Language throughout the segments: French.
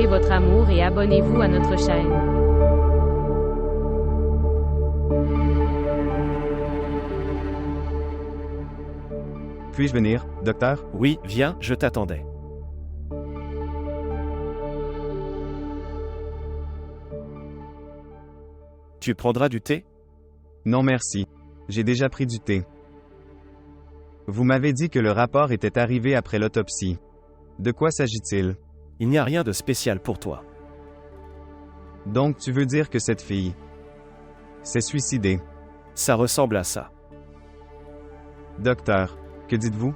montrer votre amour et abonnez-vous à notre chaîne. Puis-je venir, docteur? Oui, viens, je t'attendais. Tu prendras du thé? Non merci. J'ai déjà pris du thé. Vous m'avez dit que le rapport était arrivé après l'autopsie. De quoi s'agit-il? Il n'y a rien de spécial pour toi. Donc tu veux dire que cette fille s'est suicidée? Ça ressemble à ça. Docteur, que dites-vous?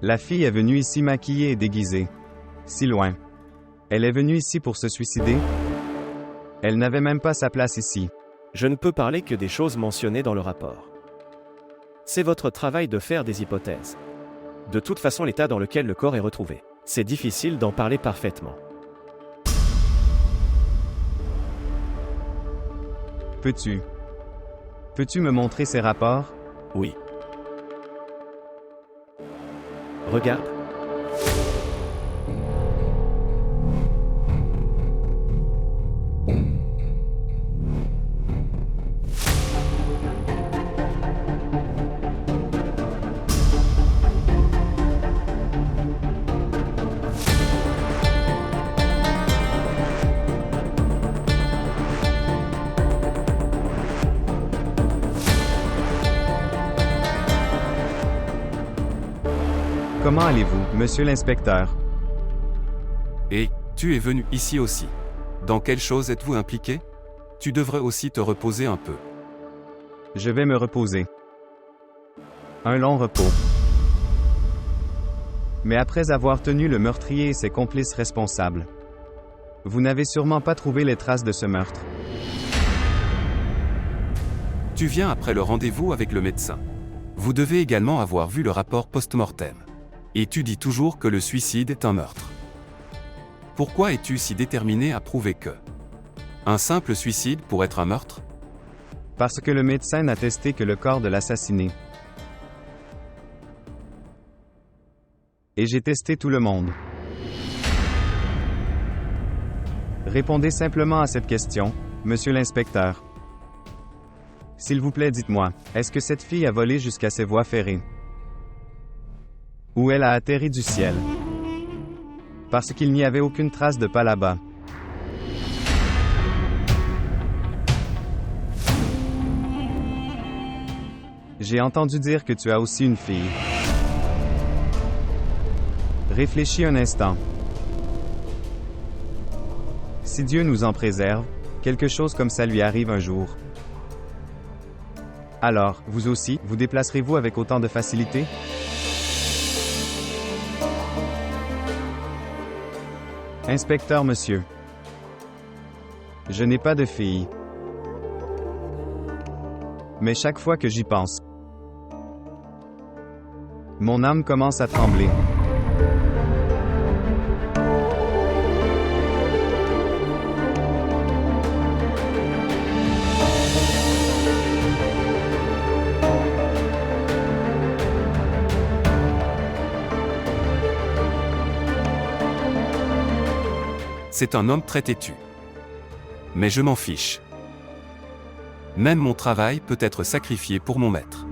La fille est venue ici maquillée et déguisée. Si loin. Elle est venue ici pour se suicider? Elle n'avait même pas sa place ici. Je ne peux parler que des choses mentionnées dans le rapport. C'est votre travail de faire des hypothèses. De toute façon, l'état dans lequel le corps est retrouvé, c'est difficile d'en parler parfaitement. Peux-tu me montrer ces rapports? Oui. Regarde. Comment allez-vous, monsieur l'inspecteur? Et, tu es venu ici aussi. Dans quelle chose êtes-vous impliqué? Tu devrais aussi te reposer un peu. Je vais me reposer. Un long repos. Mais après avoir tenu le meurtrier et ses complices responsables, vous n'avez sûrement pas trouvé les traces de ce meurtre. Tu viens après le rendez-vous avec le médecin. Vous devez également avoir vu le rapport post-mortem. Et tu dis toujours que le suicide est un meurtre. Pourquoi es-tu si déterminé à prouver que un simple suicide pourrait être un meurtre? Parce que le médecin n'a testé que le corps de l'assassiné. Et j'ai testé tout le monde. Répondez simplement à cette question, monsieur l'inspecteur. S'il vous plaît, dites-moi, est-ce que cette fille a volé jusqu'à ces voies ferrées? Ou elle a atterri du ciel? Parce qu'il n'y avait aucune trace de pas là-bas. J'ai entendu dire que tu as aussi une fille. Réfléchis un instant. Si Dieu nous en préserve, quelque chose comme ça lui arrive un jour. Alors, vous aussi, vous déplacerez-vous avec autant de facilité? Inspecteur monsieur. Je n'ai pas de fille. Mais chaque fois que j'y pense, mon âme commence à trembler. C'est un homme très têtu. Mais je m'en fiche. Même mon travail peut être sacrifié pour mon maître.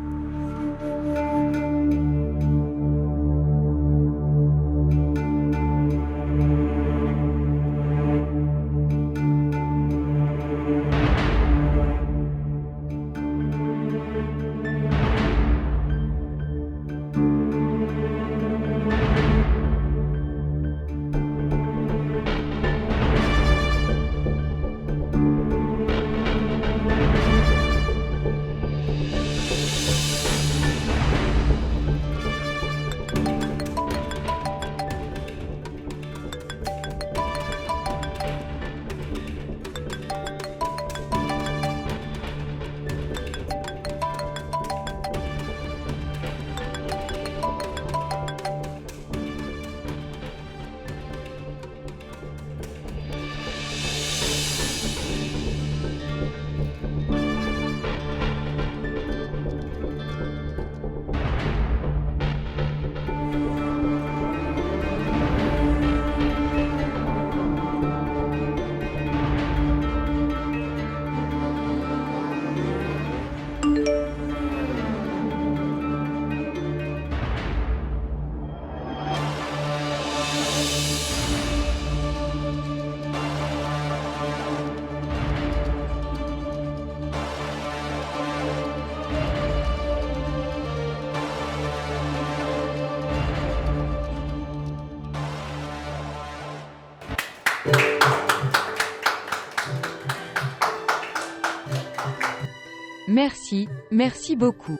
Merci, merci beaucoup.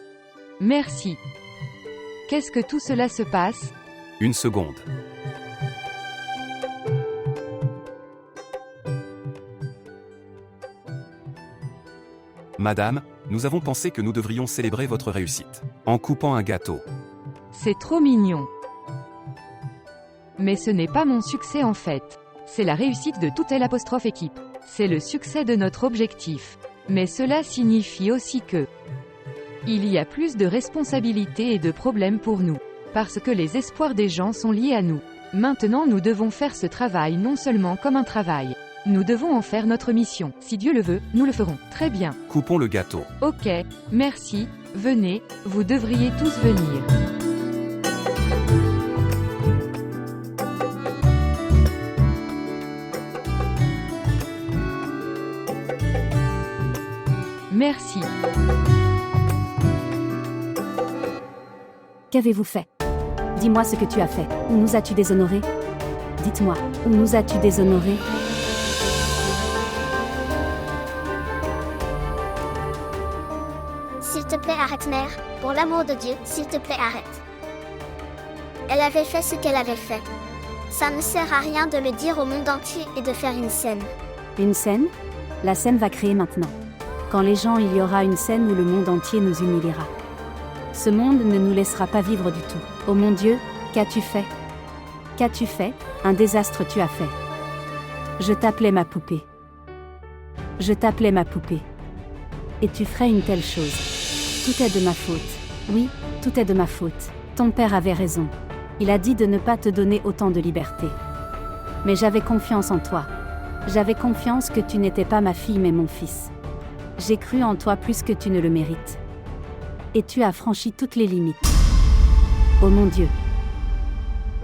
Merci. Qu'est-ce que tout cela se passe? Une seconde. Madame, nous avons pensé que nous devrions célébrer votre réussite en coupant un gâteau. C'est trop mignon. Mais ce n'est pas mon succès en fait. C'est la réussite de toute l'équipe. C'est le succès de notre objectif. Mais cela signifie aussi que il y a plus de responsabilités et de problèmes pour nous. Parce que les espoirs des gens sont liés à nous. Maintenant nous devons faire ce travail non seulement comme un travail. Nous devons en faire notre mission. Si Dieu le veut, nous le ferons. Très bien. Coupons le gâteau. Ok, merci, venez, vous devriez tous venir. Merci. Qu'avez-vous fait? Dis-moi ce que tu as fait. Où nous as-tu déshonorés? Dites-moi, où nous as-tu déshonorés? S'il te plaît, arrête, mère. Pour l'amour de Dieu, s'il te plaît, arrête. Elle avait fait ce qu'elle avait fait. Ça ne sert à rien de le dire au monde entier et de faire une scène. Une scène? La scène va créer maintenant. Quand les gens, il y aura une scène où le monde entier nous humiliera. Ce monde ne nous laissera pas vivre du tout. Oh mon Dieu, qu'as-tu fait? Qu'as-tu fait? Un désastre tu as fait. Je t'appelais ma poupée. Je t'appelais ma poupée. Et tu ferais une telle chose. Tout est de ma faute. Oui, tout est de ma faute. Ton père avait raison. Il a dit de ne pas te donner autant de liberté. Mais j'avais confiance en toi. J'avais confiance que tu n'étais pas ma fille mais mon fils. J'ai cru en toi plus que tu ne le mérites. Et tu as franchi toutes les limites. Oh mon Dieu.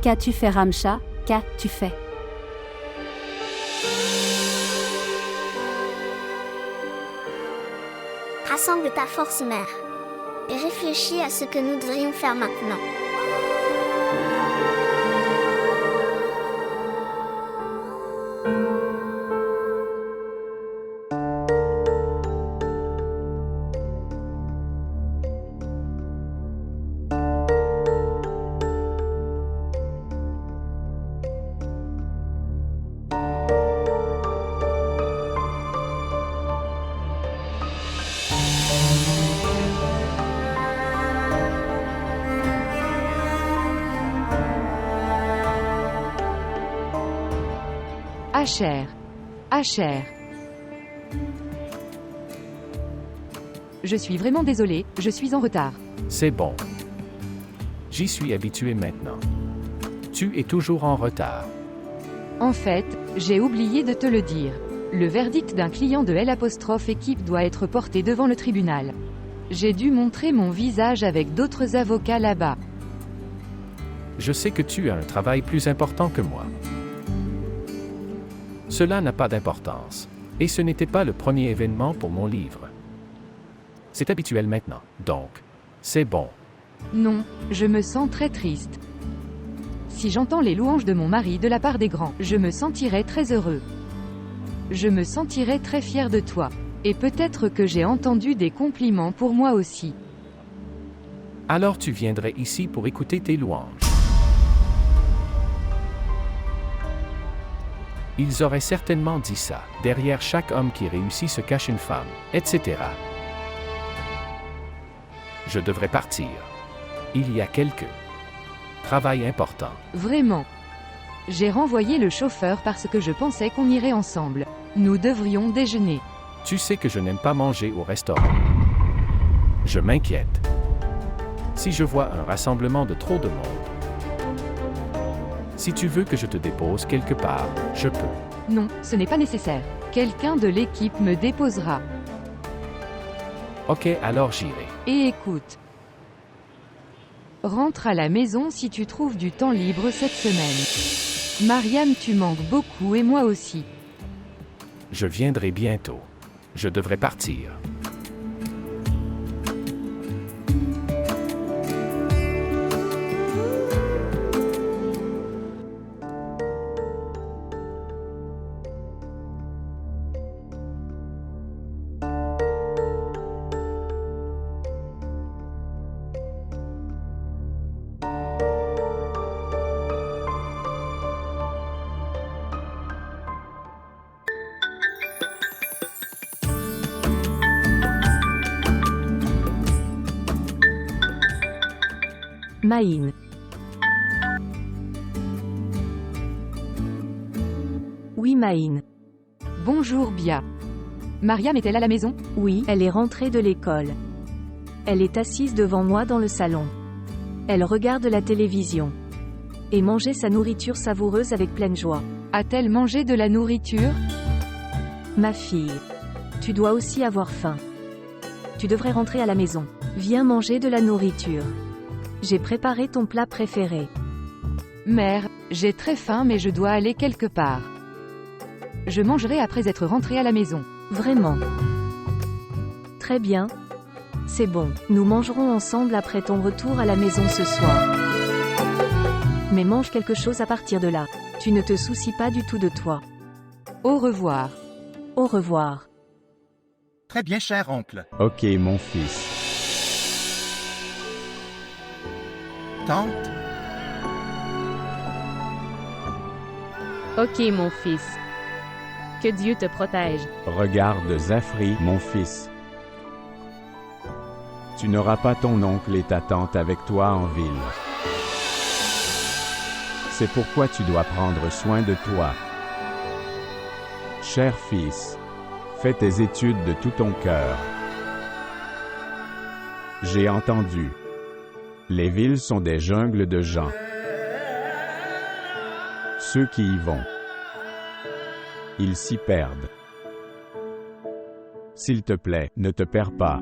Qu'as-tu fait, Ramcha? Qu'as-tu fait? Rassemble ta force, mère. Et réfléchis à ce que nous devrions faire maintenant. Asher. Asher. Je suis vraiment désolé, je suis en retard. C'est bon. J'y suis habitué maintenant. Tu es toujours en retard. En fait, j'ai oublié de te le dire. Le verdict d'un client de l'équipe doit être porté devant le tribunal. J'ai dû montrer mon visage avec d'autres avocats là-bas. Je sais que tu as un travail plus important que moi. Cela n'a pas d'importance. Et ce n'était pas le premier événement pour mon livre. C'est habituel maintenant, donc, c'est bon. Non, je me sens très triste. Si j'entends les louanges de mon mari de la part des grands, je me sentirai très heureux. Je me sentirai très fier de toi. Et peut-être que j'ai entendu des compliments pour moi aussi. Alors tu viendrais ici pour écouter tes louanges. Ils auraient certainement dit ça. Derrière chaque homme qui réussit se cache une femme, etc. Je devrais partir. Il y a quelques travail important. Vraiment. J'ai renvoyé le chauffeur parce que je pensais qu'on irait ensemble. Nous devrions déjeuner. Tu sais que je n'aime pas manger au restaurant. Je m'inquiète. Si je vois un rassemblement de trop de monde. Si tu veux que je te dépose quelque part, je peux. Non, ce n'est pas nécessaire. Quelqu'un de l'équipe me déposera. Ok, alors j'irai. Et écoute. Rentre à la maison si tu trouves du temps libre cette semaine. Mariam, tu manques beaucoup et moi aussi. Je viendrai bientôt. Je devrais partir. Maïn. Oui, Maïn. Bonjour Bia. Mariam est-elle à la maison? Oui, elle est rentrée de l'école. Elle est assise devant moi dans le salon. Elle regarde la télévision. Et mangeait sa nourriture savoureuse avec pleine joie. A-t-elle mangé de la nourriture? Ma fille. Tu dois aussi avoir faim. Tu devrais rentrer à la maison. Viens manger de la nourriture. J'ai préparé ton plat préféré. Mère, j'ai très faim mais je dois aller quelque part. Je mangerai après être rentrée à la maison. Vraiment. Très bien. C'est bon. Nous mangerons ensemble après ton retour à la maison ce soir. Mais mange quelque chose à partir de là. Tu ne te soucies pas du tout de toi. Au revoir. Au revoir. Très bien, cher oncle. Ok, mon fils. Tante, Ok, mon fils. Que Dieu te protège. Regarde Zafri, mon fils. Tu n'auras pas ton oncle et ta tante avec toi en ville. C'est pourquoi tu dois prendre soin de toi. Cher fils, fais tes études de tout ton cœur. J'ai entendu. Les villes sont des jungles de gens. Ceux qui y vont, ils s'y perdent. S'il te plaît, ne te perds pas.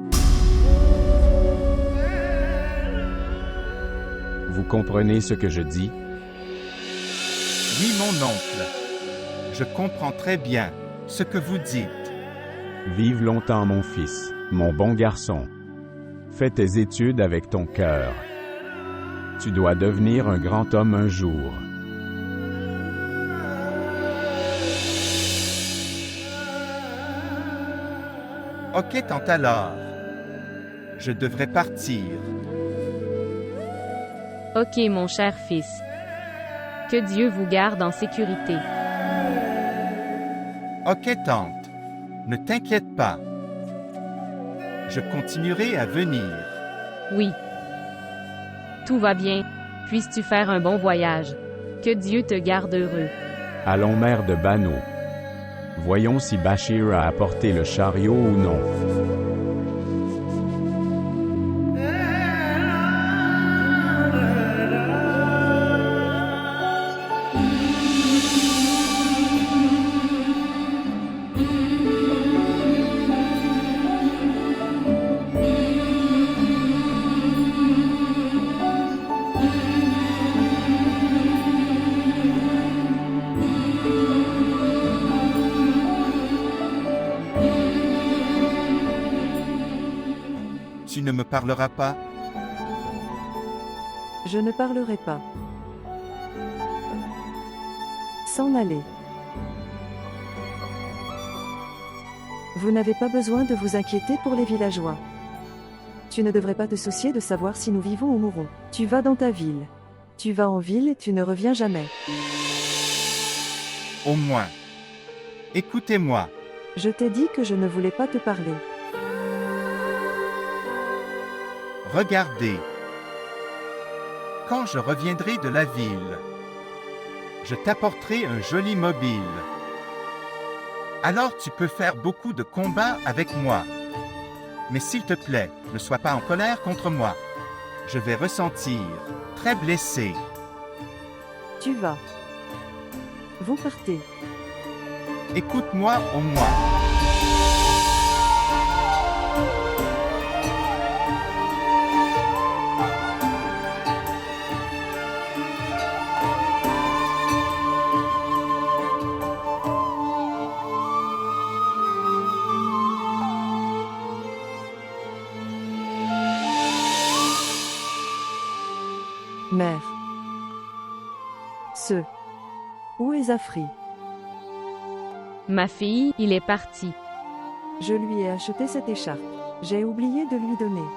Vous comprenez ce que je dis? oui, mon oncle. Je comprends très bien ce que vous dites. Vive longtemps mon fils, mon bon garçon. Fais tes études avec ton cœur. Tu dois devenir un grand homme un jour. Ok, tante alors. Je devrais partir. Ok, mon cher fils. Que Dieu vous garde en sécurité. Ok, tante. Ne t'inquiète pas. Je continuerai à venir. Oui. Tout va bien. Puisses-tu faire un bon voyage. Que Dieu te garde heureux. Allons mère de Bano. Voyons si Bachir a apporté le chariot ou non. Tu ne me parleras pas? Je ne parlerai pas. S'en aller. Vous n'avez pas besoin de vous inquiéter pour les villageois. Tu ne devrais pas te soucier de savoir si nous vivons ou mourons. Tu vas dans ta ville. Tu vas en ville et tu ne reviens jamais. Au moins. Écoutez-moi. Je t'ai dit que je ne voulais pas te parler. Regardez. Quand je reviendrai de la ville, je t'apporterai un joli mobile. Alors tu peux faire beaucoup de combats avec moi. Mais s'il te plaît, ne sois pas en colère contre moi. Je vais ressentir très blessé. Tu vas. Vous partez. Écoute-moi au moins. Mère. Où est Zafri? Ma fille, il est parti. Je lui ai acheté cette écharpe. J'ai oublié de lui donner.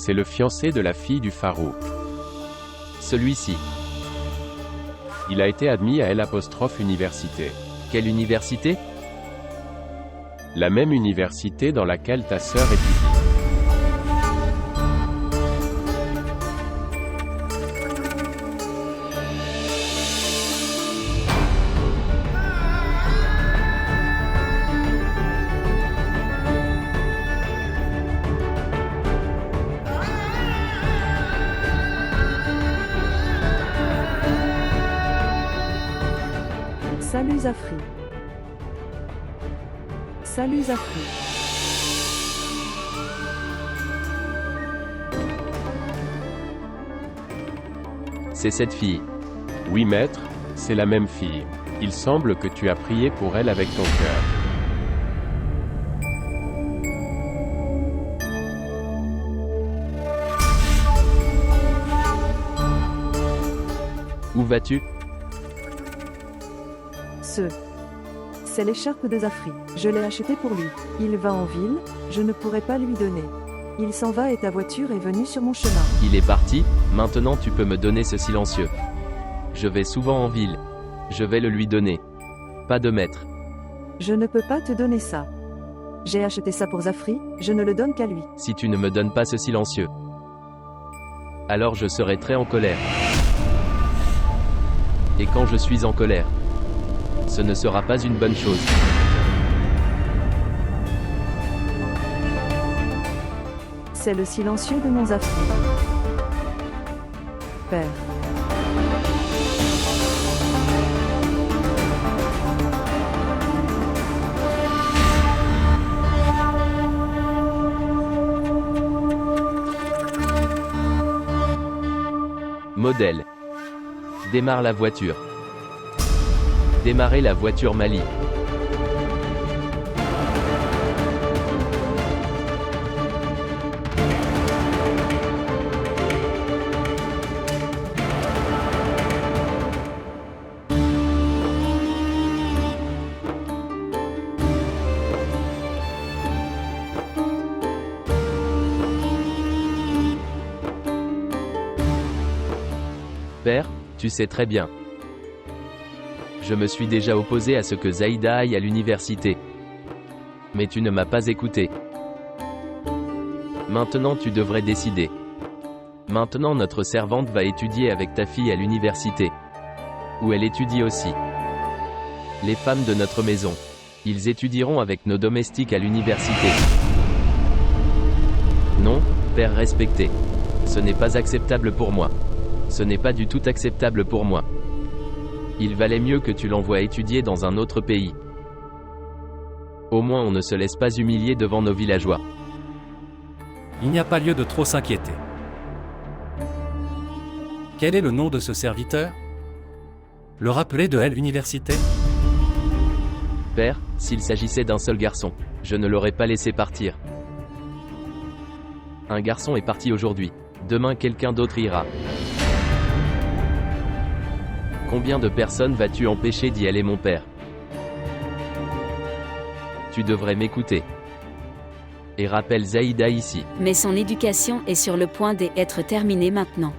C'est le fiancé de la fille du Farouk. Celui-ci. Il a été admis à L' université. Quelle université? La même université dans laquelle ta sœur étudie. Salut Zafri. Salut Zafri. C'est cette fille. Oui maître, c'est la même fille. Il semble que tu as prié pour elle avec ton cœur. Où vas-tu? C'est l'écharpe de Zafri. Je l'ai achetée pour lui. Il va en ville, je ne pourrai pas lui donner. Il s'en va et ta voiture est venue sur mon chemin. Il est parti, maintenant tu peux me donner ce silencieux. Je vais souvent en ville. Je vais le lui donner. Pas de maître. Je ne peux pas te donner ça. J'ai acheté ça pour Zafri, je ne le donne qu'à lui. Si tu ne me donnes pas ce silencieux, alors je serai très en colère. Et quand je suis en colère, ce ne sera pas une bonne chose. C'est le silencieux de mon Zafri. Père. Modèle. Démarre la voiture. Démarrer la voiture Mali. Père, tu sais très bien. Je me suis déjà opposé à ce que Zaïda aille à l'université. Mais tu ne m'as pas écouté. Maintenant tu devrais décider. Maintenant notre servante va étudier avec ta fille à l'université. Où elle étudie aussi. Les femmes de notre maison. Ils étudieront avec nos domestiques à l'université. Non, père respecté. Ce n'est pas acceptable pour moi. Ce n'est pas du tout acceptable pour moi. Il valait mieux que tu l'envoies étudier dans un autre pays. Au moins on ne se laisse pas humilier devant nos villageois. Il n'y a pas lieu de trop s'inquiéter. Quel est le nom de ce serviteur? Le rappeler de l'université? Père, s'il s'agissait d'un seul garçon, je ne l'aurais pas laissé partir. Un garçon est parti aujourd'hui. Demain quelqu'un d'autre ira. Combien de personnes vas-tu empêcher d'y aller, mon père? Tu devrais m'écouter. Et rappelle Zaïda ici. Mais son éducation est sur le point d'être terminée maintenant.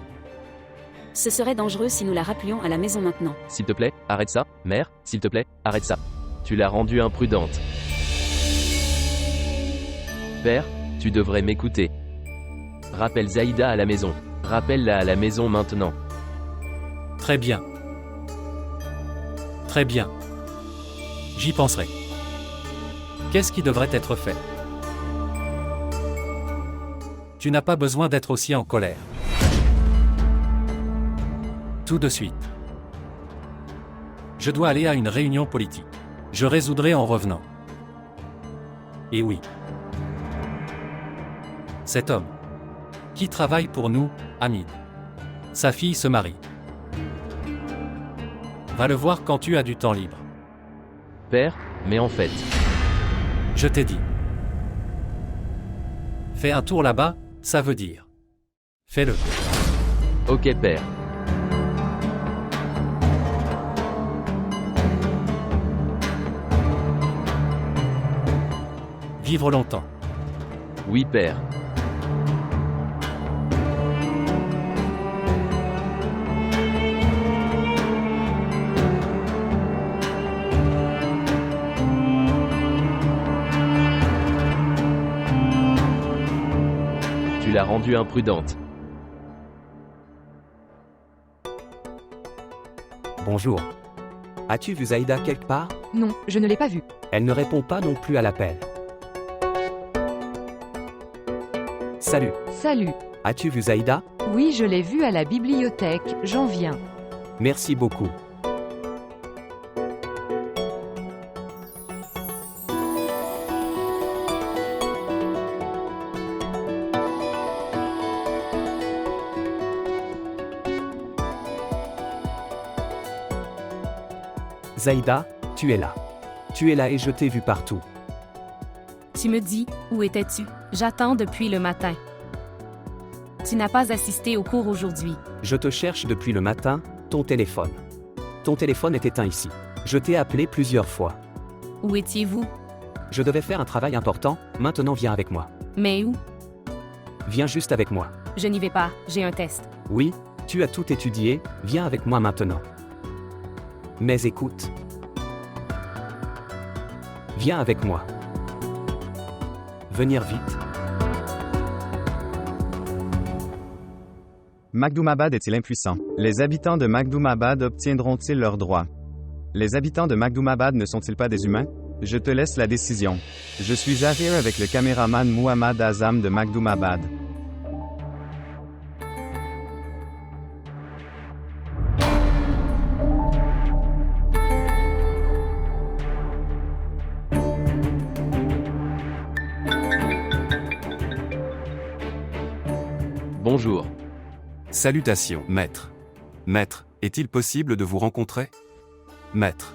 Ce serait dangereux si nous la rappelions à la maison maintenant. S'il te plaît, arrête ça, mère, s'il te plaît, arrête ça. Tu l'as rendue imprudente. Père, tu devrais m'écouter. Rappelle Zaïda à la maison. Rappelle-la à la maison maintenant. Très bien. Très bien. J'y penserai. Qu'est-ce qui devrait être fait? Tu n'as pas besoin d'être aussi en colère. Tout de suite. Je dois aller à une réunion politique. Je résoudrai en revenant. Et oui. Cet homme, qui travaille pour nous, Hamid. Sa fille se marie. Va le voir quand tu as du temps libre. Père, mais en fait... Je t'ai dit. Fais un tour là-bas, ça veut dire. Fais-le. Ok père. Vivre longtemps. Oui père. rendue imprudente. Bonjour. As-tu vu Zaïda quelque part? Non, je ne l'ai pas vue. Elle ne répond pas non plus à l'appel. Salut. Salut. As-tu vu Zaïda? Oui, je l'ai vue à la bibliothèque, j'en viens. Merci beaucoup. Zaïda, tu es là. Tu es là et je t'ai vu partout. Tu me dis, où étais-tu? J'attends depuis le matin. Tu n'as pas assisté au cours aujourd'hui. Je te cherche depuis le matin, ton téléphone. Ton téléphone est éteint ici. Je t'ai appelé plusieurs fois. Où étiez-vous? Je devais faire un travail important, maintenant viens avec moi. Mais où? Viens juste avec moi. Je n'y vais pas, j'ai un test. Oui, tu as tout étudié, viens avec moi maintenant. Mais écoute. Viens avec moi. Venir vite. Makhdoumabad est-il impuissant? Les habitants de Makhdoumabad obtiendront-ils leurs droits? Les habitants de Makhdoumabad ne sont-ils pas des humains? Je te laisse la décision. Je suis Zahir avec le caméraman Muhammad Azam de Makhdoumabad. Bonjour. Salutations, maître. Maître, est-il possible de vous rencontrer? Maître.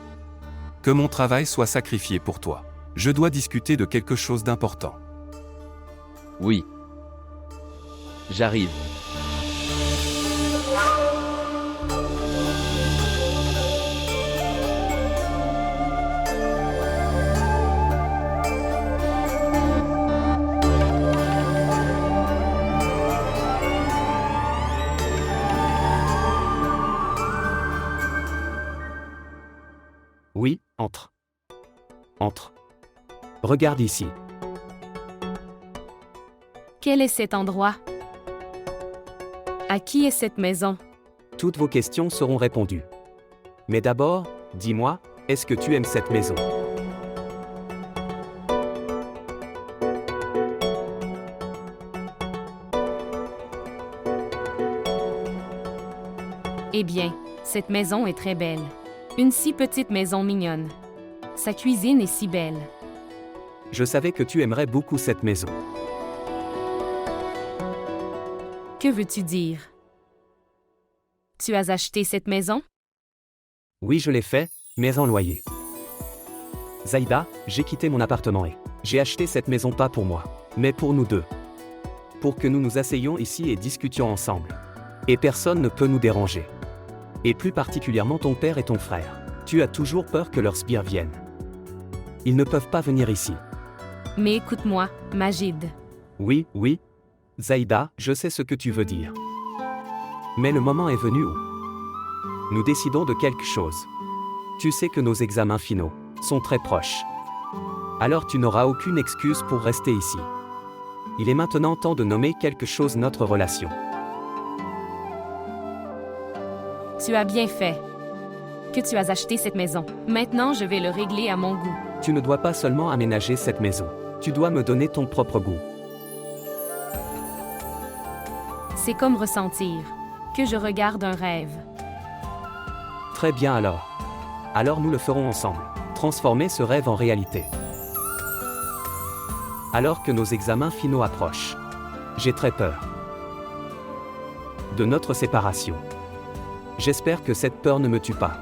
Que mon travail soit sacrifié pour toi. Je dois discuter de quelque chose d'important. Oui. J'arrive. Oui, entre. Entre. Regarde ici. Quel est cet endroit? À qui est cette maison? Toutes vos questions seront répondues. Mais d'abord, dis-moi, est-ce que tu aimes cette maison? Eh bien, cette maison est très belle. Une si petite maison mignonne. Sa cuisine est si belle. Je savais que tu aimerais beaucoup cette maison. Que veux-tu dire? Tu as acheté cette maison? Oui, je l'ai fait, mais en loyer. Zaïda, j'ai quitté mon appartement et j'ai acheté cette maison pas pour moi, mais pour nous deux. Pour que nous nous asseyions ici et discutions ensemble. Et personne ne peut nous déranger. Et plus particulièrement ton père et ton frère. Tu as toujours peur que leurs sbires viennent. Ils ne peuvent pas venir ici. Mais écoute-moi, Majid. Oui, oui. Zaïda, je sais ce que tu veux dire. Mais le moment est venu où nous décidons de quelque chose. Tu sais que nos examens finaux sont très proches. Alors tu n'auras aucune excuse pour rester ici. Il est maintenant temps de nommer quelque chose notre relation. Tu as bien fait. Que tu as acheté cette maison. Maintenant, je vais le régler à mon goût. Tu ne dois pas seulement aménager cette maison. Tu dois me donner ton propre goût. C'est comme ressentir que je regarde un rêve. Très bien alors. Alors nous le ferons ensemble. Transformer ce rêve en réalité. Alors que nos examens finaux approchent. J'ai très peur de notre séparation. J'espère que cette peur ne me tue pas.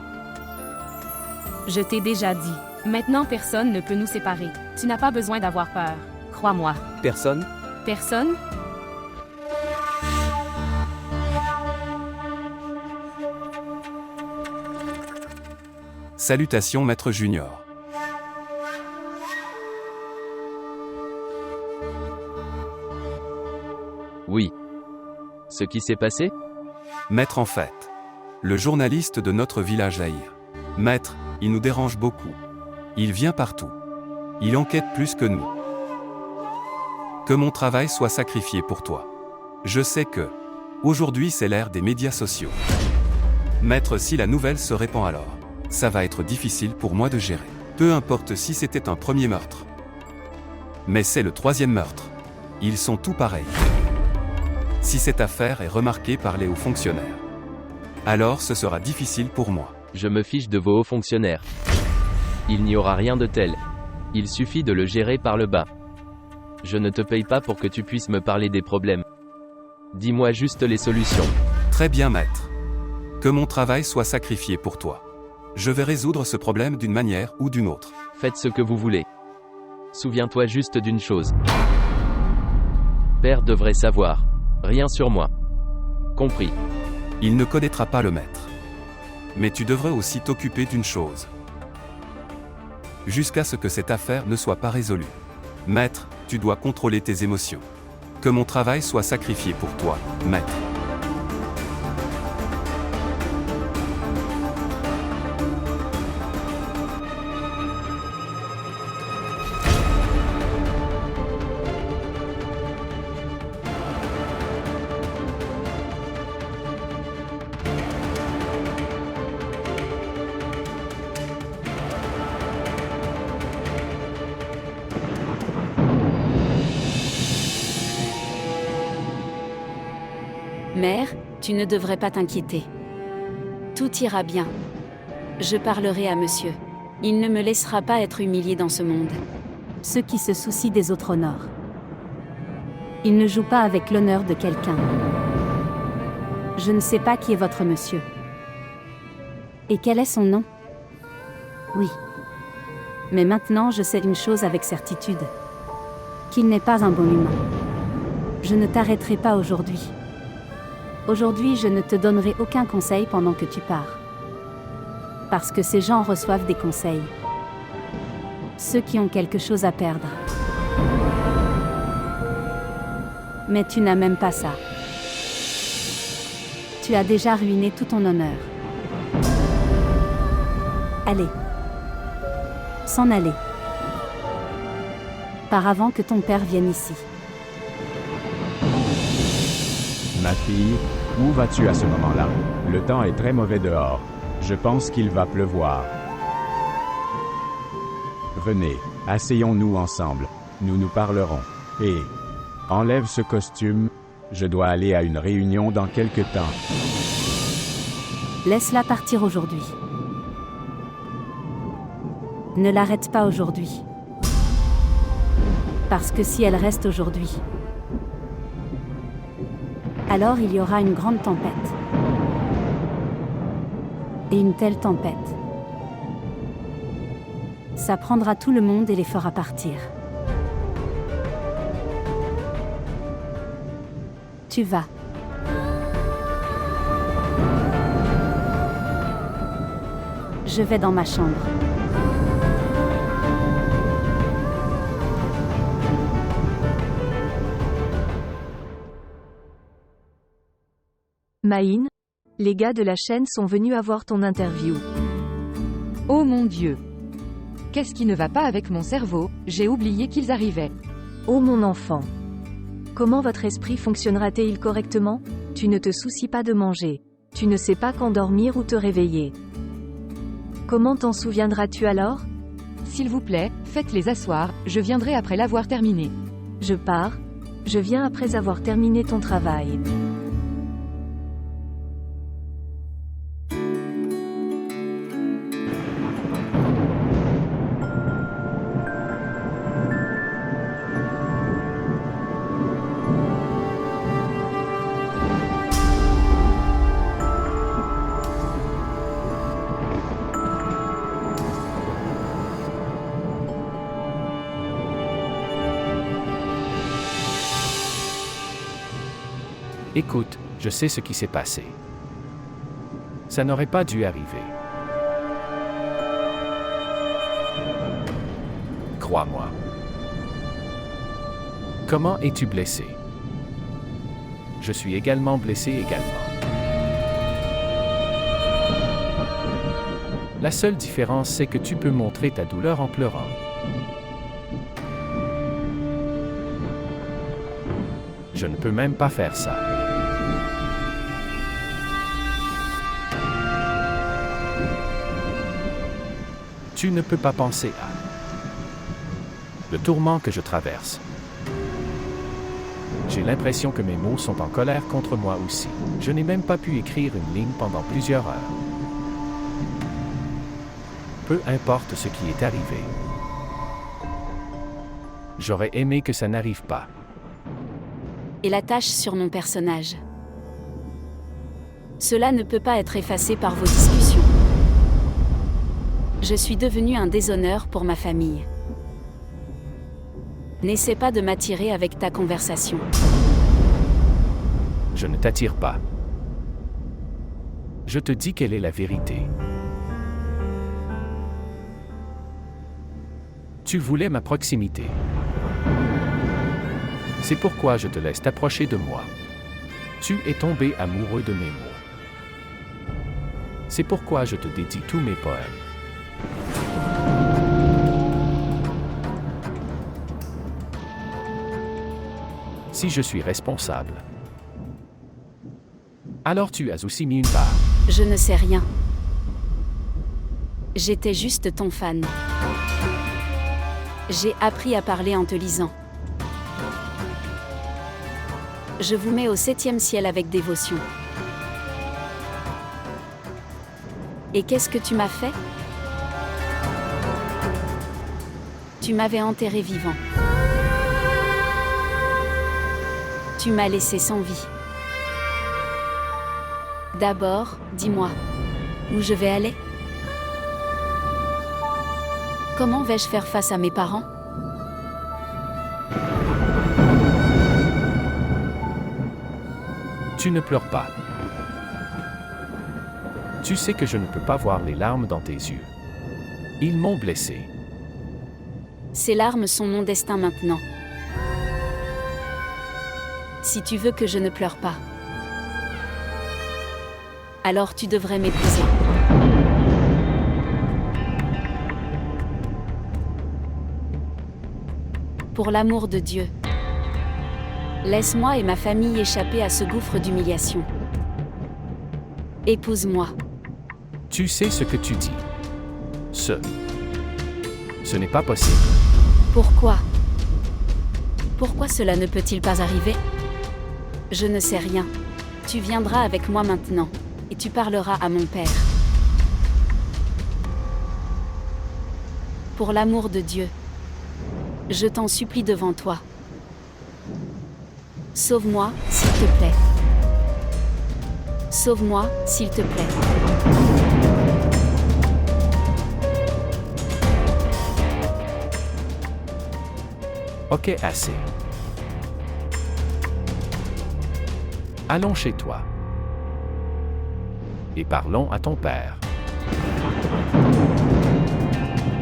Je t'ai déjà dit. Maintenant, personne ne peut nous séparer. Tu n'as pas besoin d'avoir peur. Crois-moi. Personne? Personne? Salutations, maître Junior. Oui. Ce qui s'est passé? Maître, en fait. Le journaliste de notre village Zahir. Maître, il nous dérange beaucoup. Il vient partout. Il enquête plus que nous. Que mon travail soit sacrifié pour toi. Je sais que, aujourd'hui c'est l'ère des médias sociaux. Maître, si la nouvelle se répand alors, ça va être difficile pour moi de gérer. Peu importe si c'était un premier meurtre. Mais c'est le troisième meurtre. Ils sont tous pareils. Si cette affaire est remarquée par les hauts fonctionnaires, alors ce sera difficile pour moi. Je me fiche de vos hauts fonctionnaires. Il n'y aura rien de tel. Il suffit de le gérer par le bas. Je ne te paye pas pour que tu puisses me parler des problèmes. Dis-moi juste les solutions. Très bien, maître. Que mon travail soit sacrifié pour toi. Je vais résoudre ce problème d'une manière ou d'une autre. Faites ce que vous voulez. Souviens-toi juste d'une chose. Père devrait savoir. Rien sur moi. Compris. Il ne connaîtra pas le maître. Mais tu devrais aussi t'occuper d'une chose. Jusqu'à ce que cette affaire ne soit pas résolue. Maître, tu dois contrôler tes émotions. Que mon travail soit sacrifié pour toi, maître. Mère, tu ne devrais pas t'inquiéter. Tout ira bien. Je parlerai à monsieur. Il ne me laissera pas être humilié dans ce monde. Ceux qui se soucient des autres honorent. Il ne joue pas avec l'honneur de quelqu'un. Je ne sais pas qui est votre monsieur. Et quel est son nom? Oui. Mais maintenant je sais une chose avec certitude. Qu'il n'est pas un bon humain. Je ne t'arrêterai pas aujourd'hui. Aujourd'hui, je ne te donnerai aucun conseil pendant que tu pars. Parce que ces gens reçoivent des conseils. Ceux qui ont quelque chose à perdre. Mais tu n'as même pas ça. Tu as déjà ruiné tout ton honneur. Allez. S'en aller. Par avant que ton père vienne ici. Ma fille, où vas-tu à ce moment-là? Le temps est très mauvais dehors. Je pense qu'il va pleuvoir. Venez, asseyons-nous ensemble. Nous nous parlerons. Et enlève ce costume. Je dois aller à une réunion dans quelque temps. Laisse-la partir aujourd'hui. Ne l'arrête pas aujourd'hui. Parce que si elle reste aujourd'hui, alors il y aura une grande tempête. Et une telle tempête, ça prendra tout le monde et les fera partir. Tu vas. Je vais dans ma chambre. Maïn, les gars de la chaîne sont venus avoir ton interview. Oh mon Dieu! Qu'est-ce qui ne va pas avec mon cerveau? J'ai oublié qu'ils arrivaient. Oh mon enfant! Comment votre esprit fonctionnera-t-il correctement? Tu ne te soucies pas de manger. Tu ne sais pas quand dormir ou te réveiller. Comment t'en souviendras-tu alors? S'il vous plaît, faites-les asseoir, je viendrai après l'avoir terminé. Je pars. Je viens après avoir terminé ton travail. Écoute, je sais ce qui s'est passé. Ça n'aurait pas dû arriver. Crois-moi. Comment es-tu blessé? Je suis également blessé également. La seule différence, c'est que tu peux montrer ta douleur en pleurant. Je ne peux même pas faire ça. Tu ne peux pas penser à le tourment que je traverse. J'ai l'impression que mes mots sont en colère contre moi aussi. Je n'ai même pas pu écrire une ligne pendant plusieurs heures. Peu importe ce qui est arrivé. J'aurais aimé que ça n'arrive pas. Et la tâche sur mon personnage. Cela ne peut pas être effacé par vos discussions. Je suis devenu un déshonneur pour ma famille. N'essaie pas de m'attirer avec ta conversation. Je ne t'attire pas. Je te dis quelle est la vérité. Tu voulais ma proximité. C'est pourquoi je te laisse t'approcher de moi. Tu es tombé amoureux de mes mots. C'est pourquoi je te dédie tous mes poèmes. Si je suis responsable, alors tu as aussi mis une part. Je ne sais rien. J'étais juste ton fan. J'ai appris à parler en te lisant. Je vous mets au 7e ciel avec dévotion. Et qu'est-ce que tu m'as fait? Tu m'avais enterré vivant. Tu m'as laissé sans vie. D'abord, dis-moi, où je vais aller? Comment vais-je faire face à mes parents? Tu ne pleures pas. Tu sais que je ne peux pas voir les larmes dans tes yeux. Ils m'ont blessé. Ces larmes sont mon destin maintenant. Si tu veux que je ne pleure pas, alors tu devrais m'épouser. Pour l'amour de Dieu, laisse-moi et ma famille échapper à ce gouffre d'humiliation. Épouse-moi. Tu sais ce que tu dis. Ce n'est pas possible. Pourquoi? Pourquoi cela ne peut-il pas arriver? Je ne sais rien. Tu viendras avec moi maintenant, et tu parleras à mon père. Pour l'amour de Dieu, je t'en supplie devant toi. Sauve-moi, s'il te plaît. Sauve-moi, s'il te plaît. Ok, assez. Allons chez toi. Et parlons à ton père.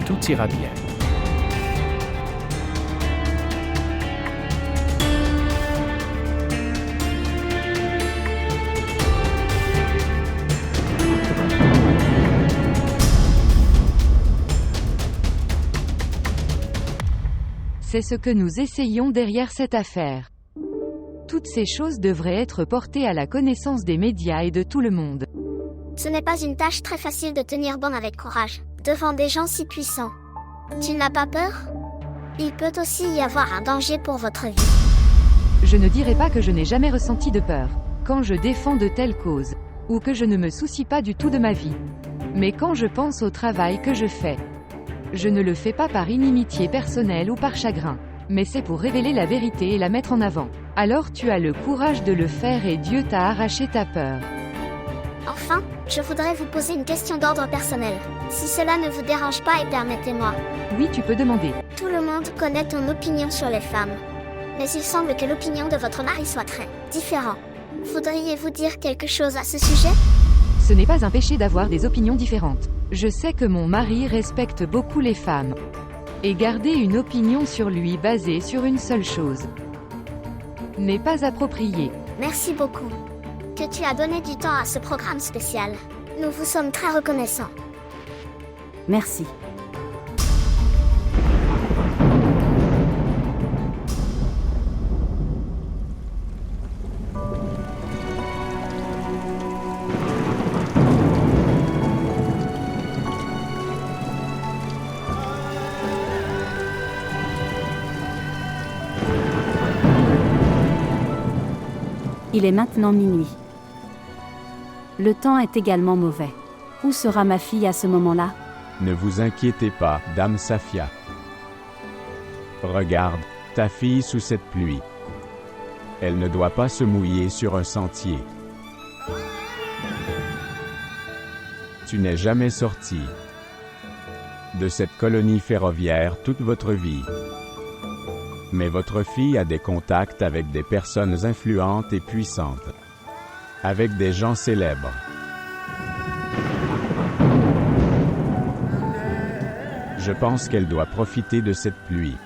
Tout ira bien. C'est ce que nous essayons derrière cette affaire. Toutes ces choses devraient être portées à la connaissance des médias et de tout le monde. Ce n'est pas une tâche très facile de tenir bon avec courage, devant des gens si puissants. Tu n'as pas peur? Il peut aussi y avoir un danger pour votre vie. Je ne dirais pas que je n'ai jamais ressenti de peur, quand je défends de telles causes, ou que je ne me soucie pas du tout de ma vie. Mais quand je pense au travail que je fais, je ne le fais pas par inimitié personnelle ou par chagrin, mais c'est pour révéler la vérité et la mettre en avant. Alors tu as le courage de le faire et Dieu t'a arraché ta peur. Enfin, je voudrais vous poser une question d'ordre personnel. Si cela ne vous dérange pas, et permettez-moi. Oui, tu peux demander. Tout le monde connaît ton opinion sur les femmes. Mais il semble que l'opinion de votre mari soit très différente. Voudriez-vous dire quelque chose à ce sujet? Ce n'est pas un péché d'avoir des opinions différentes. Je sais que mon mari respecte beaucoup les femmes. Et garder une opinion sur lui basée sur une seule chose n'est pas approprié. Merci beaucoup. Que tu as donné du temps à ce programme spécial. Nous vous sommes très reconnaissants. Merci. Il est maintenant minuit. Le temps est également mauvais. Où sera ma fille à ce moment-là? Ne vous inquiétez pas, Dame Safia. Regarde, ta fille sous cette pluie. Elle ne doit pas se mouiller sur un sentier. Tu n'es jamais sorti de cette colonie ferroviaire toute votre vie. Mais votre fille a des contacts avec des personnes influentes et puissantes, avec des gens célèbres. Je pense qu'elle doit profiter de cette pluie.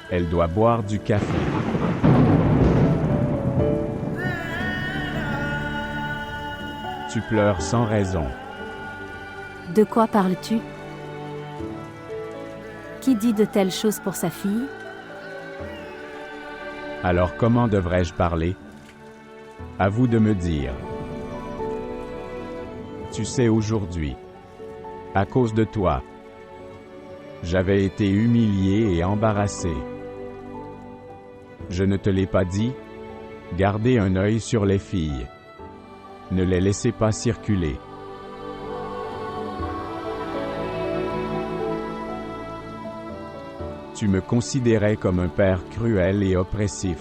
Elle doit boire du café. Tu pleures sans raison. De quoi parles-tu? Qui dit de telles choses pour sa fille? Alors comment devrais-je parler? À vous de me dire. Tu sais, aujourd'hui, à cause de toi, j'avais été humilié et embarrassé. Je ne te l'ai pas dit? Gardez un œil sur les filles. Ne les laissez pas circuler. Tu me considérais comme un père cruel et oppressif.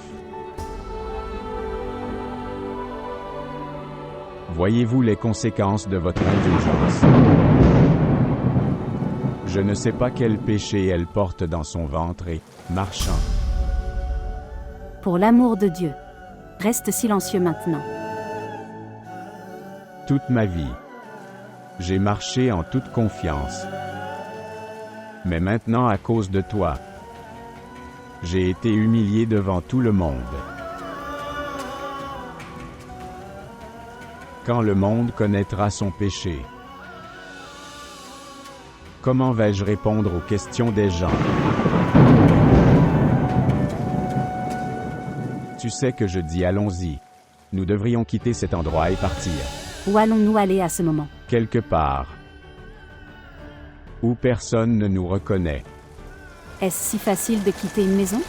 Voyez-vous les conséquences de votre indulgence? Je ne sais pas quel péché elle porte dans son ventre et, marchant. Pour l'amour de Dieu, reste silencieux maintenant. Toute ma vie, j'ai marché en toute confiance. Mais maintenant, à cause de toi, j'ai été humilié devant tout le monde. Quand le monde connaîtra son péché, comment vais-je répondre aux questions des gens? Tu sais que je dis allons-y. Nous devrions quitter cet endroit et partir. Où allons-nous aller à ce moment? Quelque part où personne ne nous reconnaît. Est-ce si facile de quitter une maison?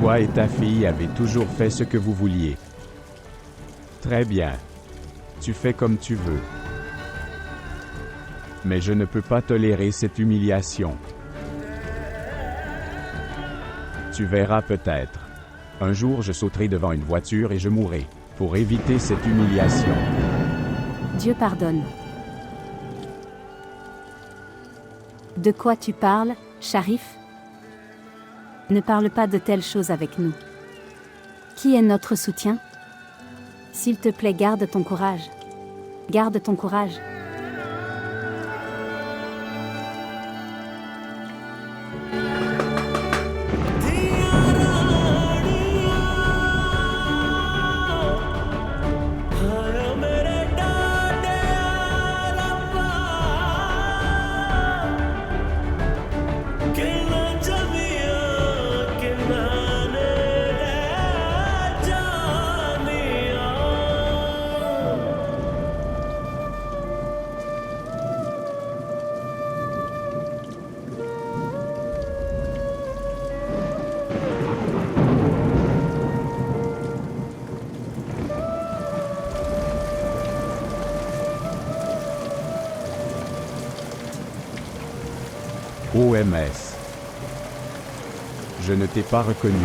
Toi et ta fille avez toujours fait ce que vous vouliez. Très bien. Tu fais comme tu veux. Mais je ne peux pas tolérer cette humiliation. Tu verras peut-être. Un jour, je sauterai devant une voiture et je mourrai, pour éviter cette humiliation. Dieu pardonne. De quoi tu parles, Sharif? Ne parle pas de telles choses avec nous. Qui est notre soutien? S'il te plaît, garde ton courage. Garde ton courage. OMS. Je ne t'ai pas reconnu.